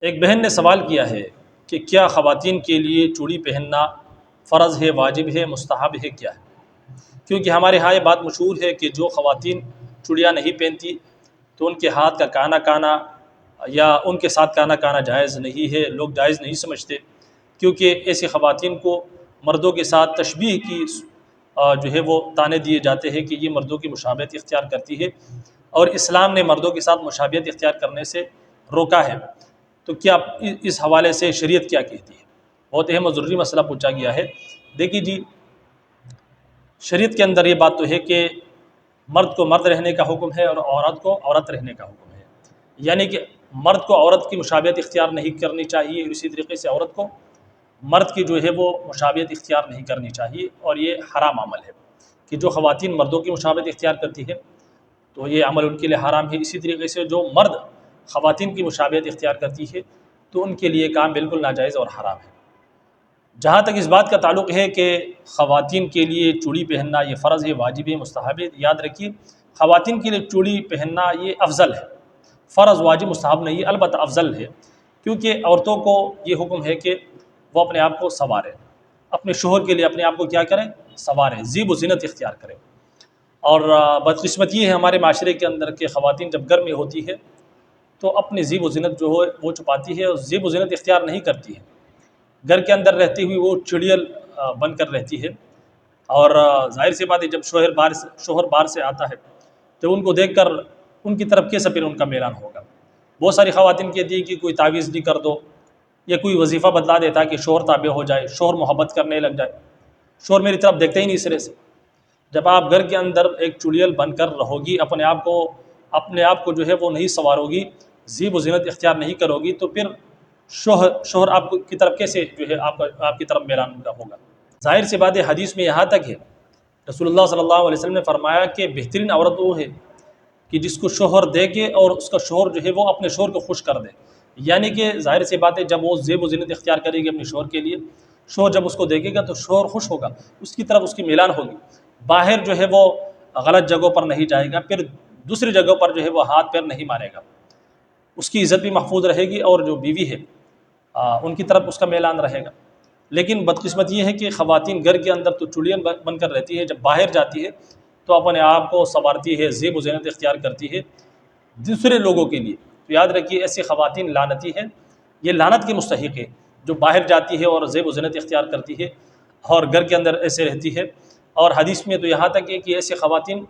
ایک بہن نے سوال کیا ہے کہ کیا خواتین کے لیے چوڑی پہننا فرض ہے، واجب ہے، مستحب ہے، کیا ہے؟ کیونکہ ہمارے ہاں یہ بات مشہور ہے کہ جو خواتین چوڑیاں نہیں پہنتی تو ان کے ہاتھ کا کانا کانا یا ان کے ساتھ کانا کانا جائز نہیں ہے، لوگ جائز نہیں سمجھتے، کیونکہ ایسی خواتین کو مردوں کے ساتھ تشبیہ کی جو ہے وہ تانے دیے جاتے ہیں کہ یہ مردوں کی مشابہت اختیار کرتی ہے، اور اسلام نے مردوں کے ساتھ مشابہت اختیار کرنے سے روکا ہے۔ تو کیا اس حوالے سے شریعت کیا کہتی ہے؟ بہت اہم اور ضروری مسئلہ پوچھا گیا ہے۔ دیکھیے جی، شریعت کے اندر یہ بات تو ہے کہ مرد کو مرد رہنے کا حکم ہے اور عورت کو عورت رہنے کا حکم ہے، یعنی کہ مرد کو عورت کی مشابہت اختیار نہیں کرنی چاہیے، اسی طریقے سے عورت کو مرد کی جو ہے وہ مشابہت اختیار نہیں کرنی چاہیے، اور یہ حرام عمل ہے کہ جو خواتین مردوں کی مشابہت اختیار کرتی ہے تو یہ عمل ان کے لیے حرام ہے۔ اسی طریقے سے جو مرد خواتین کی مشابہت اختیار کرتی ہے تو ان کے لیے کام بالکل ناجائز اور حرام ہے۔ جہاں تک اس بات کا تعلق ہے کہ خواتین کے لیے چوڑی پہننا یہ فرض ہے، واجب ہے، مستحب ہے، یاد رکھیے خواتین کے لیے چوڑی پہننا یہ افضل ہے، فرض واجب مستحب نہیں ہے، البتہ افضل ہے، کیونکہ عورتوں کو یہ حکم ہے کہ وہ اپنے آپ کو سنواریں، اپنے شوہر کے لیے اپنے آپ کو کیا کریں؟ سنواریں، زیب و زینت اختیار کریں۔ اور بدقسمتی یہ ہے ہمارے معاشرے کے اندر کہ خواتین جب گھر میں ہوتی ہے تو اپنی زیب و زینت جو ہے وہ چھپاتی ہے اور زیب و زینت اختیار نہیں کرتی ہے، گھر کے اندر رہتی ہوئی وہ چڑیل بن کر رہتی ہے، اور ظاہر سی بات ہے جب شوہر باہر سے آتا ہے تو ان کو دیکھ کر ان کی طرف کیسے پھر ان کا میلان ہوگا۔ بہت ساری خواتین کہتی ہیں کہ کوئی تعویذ نہیں کر دو، یا کوئی وظیفہ بدلا دیتا ہے کہ شوہر تابع ہو جائے، شوہر محبت کرنے لگ جائے، شوہر میری طرف دیکھتے ہی نہیں سرے سے۔ جب آپ گھر کے اندر ایک چڑیل بن کر رہو گی، اپنے آپ کو جو ہے وہ نہیں سنوارو گی، زیب و زینت اختیار نہیں کرو گی، تو پھر شوہر آپ کی طرف کیسے جو ہے آپ کی طرف میلان ہوگا؟ ظاہر سی بات ہے، حدیث میں یہاں تک ہے، رسول اللہ صلی اللہ علیہ وسلم نے فرمایا کہ بہترین عورت وہ ہے کہ جس کو شوہر دے کے اور اس کا شوہر جو ہے وہ اپنے شوہر کو خوش کر دے، یعنی کہ ظاہر سی بات ہے جب وہ زیب و زینت اختیار کرے گی اپنے شوہر کے لیے، شوہر جب اس کو دیکھے گا تو شوہر خوش ہوگا، اس کی طرف اس کی میلان ہوگی، باہر جو ہے وہ غلط جگہوں پر نہیں جائے گا، پھر دوسری جگہوں پر جو ہے وہ ہاتھ پیر نہیں مارے گا، اس کی عزت بھی محفوظ رہے گی، اور جو بیوی ہے ان کی طرف اس کا میلان رہے گا۔ لیکن بدقسمت یہ ہے کہ خواتین گھر کے اندر تو چڑیل بن کر رہتی ہے، جب باہر جاتی ہے تو اپنے آپ کو سنوارتی ہے، زیب و زینت اختیار کرتی ہے دوسرے لوگوں کے لیے۔ تو یاد رکھیے ایسی خواتین لعنتی ہیں، یہ لعنت کی مستحق ہے جو باہر جاتی ہے اور زیب و زینت اختیار کرتی ہے اور گھر کے اندر ایسے رہتی ہے۔ اور حدیث میں تو یہاں تک ہے کہ ایسی خواتین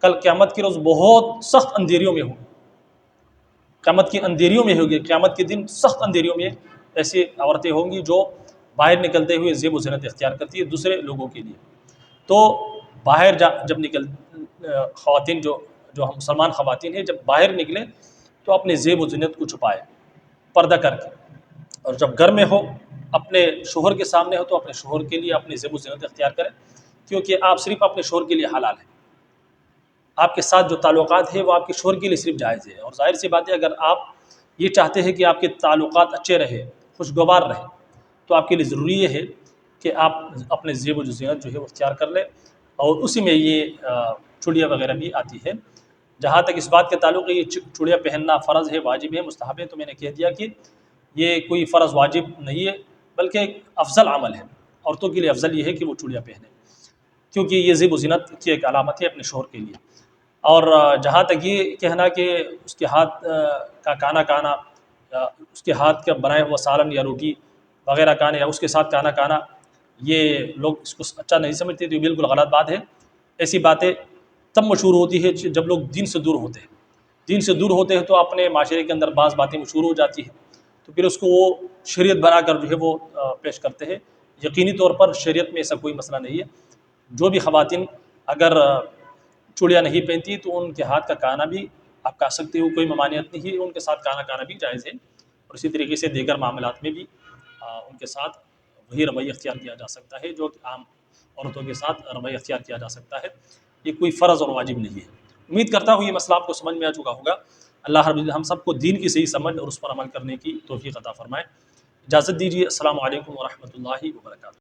کل قیامت کے روز بہت سخت اندھیریوں میں ہوں، قیامت کی اندھیریوں میں ہوگی، قیامت کے دن سخت اندھیریوں میں ایسی عورتیں ہوں گی جو باہر نکلتے ہوئے زیب و زینت اختیار کرتی ہے دوسرے لوگوں کے لیے۔ تو باہر جب خواتین جو ہم مسلمان خواتین ہیں، جب باہر نکلیں تو اپنے زیب و زینت کو چھپائے پردہ کر کے، اور جب گھر میں ہو اپنے شوہر کے سامنے ہو تو اپنے شوہر کے لیے اپنی زیب و زینت اختیار کریں، کیونکہ آپ صرف اپنے شوہر کے لیے حلال ہیں، آپ کے ساتھ جو تعلقات ہیں وہ آپ کے شوہر کے لیے صرف جائز ہے۔ اور ظاہر سی بات ہے اگر آپ یہ چاہتے ہیں کہ آپ کے تعلقات اچھے رہے، خوشگوار رہے، تو آپ کے لیے ضروری یہ ہے کہ آپ اپنے زیب و زینت جو ہے وہ اختیار کر لیں، اور اسی میں یہ چوڑیاں وغیرہ بھی آتی ہے۔ جہاں تک اس بات کے تعلق ہے یہ چوڑیاں پہننا فرض ہے، واجب ہے، مستحب ہے، تو میں نے کہہ دیا کہ یہ کوئی فرض واجب نہیں ہے بلکہ ایک افضل عمل ہے، عورتوں کے لیے افضل یہ ہے کہ وہ چوڑیاں پہنیں، کیونکہ یہ زیب و زینت کی ایک علامت ہے اپنے شوہر کے لیے۔ اور جہاں تک یہ کہنا کہ اس کے ہاتھ کا کانا کانا، اس کے ہاتھ کا بنایا ہوا سالن یا روٹی وغیرہ کھانا یا اس کے ساتھ کانا کھانا، یہ لوگ اس کو اچھا نہیں سمجھتے، تو یہ بالکل غلط بات ہے۔ ایسی باتیں تب مشہور ہوتی ہے جب لوگ دین سے دور ہوتے ہیں، دین سے دور ہوتے ہیں تو اپنے معاشرے کے اندر بعض باتیں مشہور ہو جاتی ہیں، تو پھر اس کو وہ شریعت بنا کر جو ہے وہ پیش کرتے ہیں۔ یقینی طور پر شریعت میں ایسا کوئی مسئلہ نہیں ہے، جو بھی خواتین اگر چوڑیاں نہیں پہنتی تو ان کے ہاتھ کا کانا بھی آپ کھا سکتے ہو، کوئی ممانعت نہیں ہے، ان کے ساتھ کانا کھانا بھی جائز ہے، اور اسی طریقے سے دیگر معاملات میں بھی ان کے ساتھ وہی رویہ اختیار کیا جا سکتا ہے جو عام عورتوں کے ساتھ رویہ اختیار کیا جا سکتا ہے، یہ کوئی فرض اور واجب نہیں ہے۔ امید کرتا ہوں یہ مسئلہ آپ کو سمجھ میں آ چکا ہوگا۔ اللہ رب العزت ہم سب کو دین کی صحیح سمجھ اور اس پر عمل کرنے کی توفیق عطا فرمائے۔ اجازت دیجیے، السلام علیکم ورحمۃ اللہ وبرکاتہ۔